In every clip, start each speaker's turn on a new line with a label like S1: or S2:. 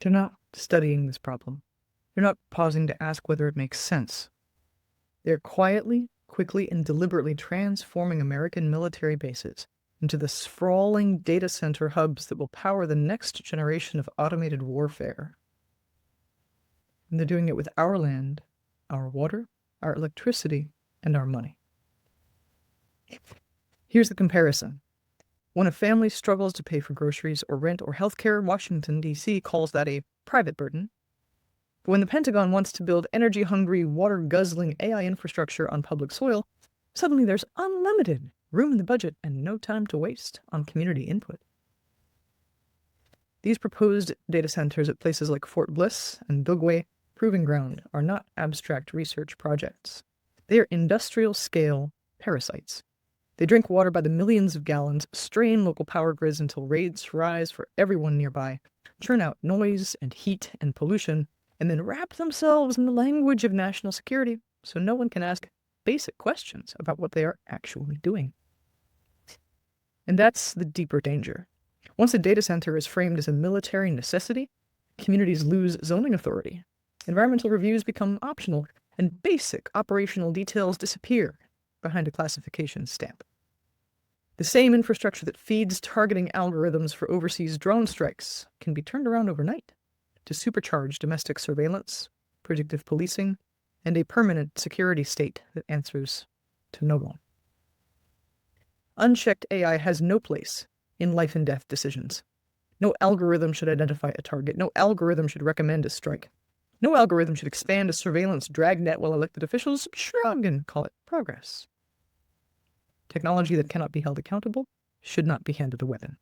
S1: They're not studying this problem. They're not pausing to ask whether it makes sense. They're quietly, quickly, and deliberately transforming American military bases into the sprawling data center hubs that will power the next generation of automated warfare. And they're doing it with our land, our water, our electricity, and our money. Here's the comparison. When a family struggles to pay for groceries or rent or healthcare, Washington, D.C. calls that a private burden. But when the Pentagon wants to build energy-hungry, water-guzzling AI infrastructure on public soil, suddenly there's unlimited room in the budget and no time to waste on community input. These proposed data centers at places like Fort Bliss and Dugway Proving Ground are not abstract research projects. They are industrial-scale parasites. They drink water by the millions of gallons, strain local power grids until rates rise for everyone nearby, churn out noise and heat and pollution, and then wrap themselves in the language of national security so no one can ask basic questions about what they are actually doing. And that's the deeper danger. Once a data center is framed as a military necessity, communities lose zoning authority. Environmental reviews become optional, and basic operational details disappear behind a classification stamp. The same infrastructure that feeds targeting algorithms for overseas drone strikes can be turned around overnight to supercharge domestic surveillance, predictive policing, and a permanent security state that answers to no one. Unchecked AI has no place in life and death decisions. No algorithm should identify a target. No algorithm should recommend a strike. No algorithm should expand a surveillance dragnet while elected officials shrug and call it progress. Technology that cannot be held accountable should not be handed a weapon.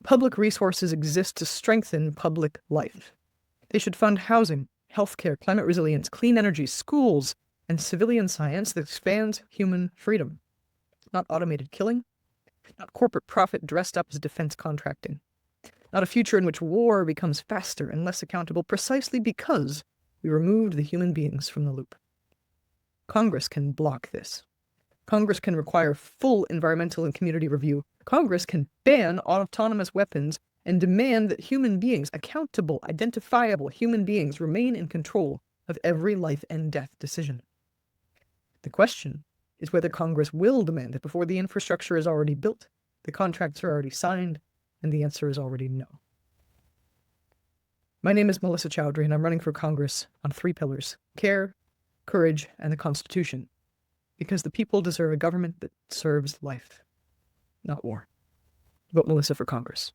S1: Public resources exist to strengthen public life. They should fund housing, healthcare, climate resilience, clean energy, schools, and civilian science that expands human freedom. Not automated killing, not corporate profit dressed up as defense contracting. Not a future in which war becomes faster and less accountable precisely because we removed the human beings from the loop. Congress can block this. Congress can require full environmental and community review. Congress can ban autonomous weapons and demand that human beings, accountable, identifiable human beings, remain in control of every life and death decision. The question is whether Congress will demand it before the infrastructure is already built, the contracts are already signed, and the answer is already no. My name is Melissa Chaudhry, and I'm running for Congress on 3 pillars: care, courage, and the Constitution. Because the people deserve a government that serves life, not war. Vote Melissa for Congress.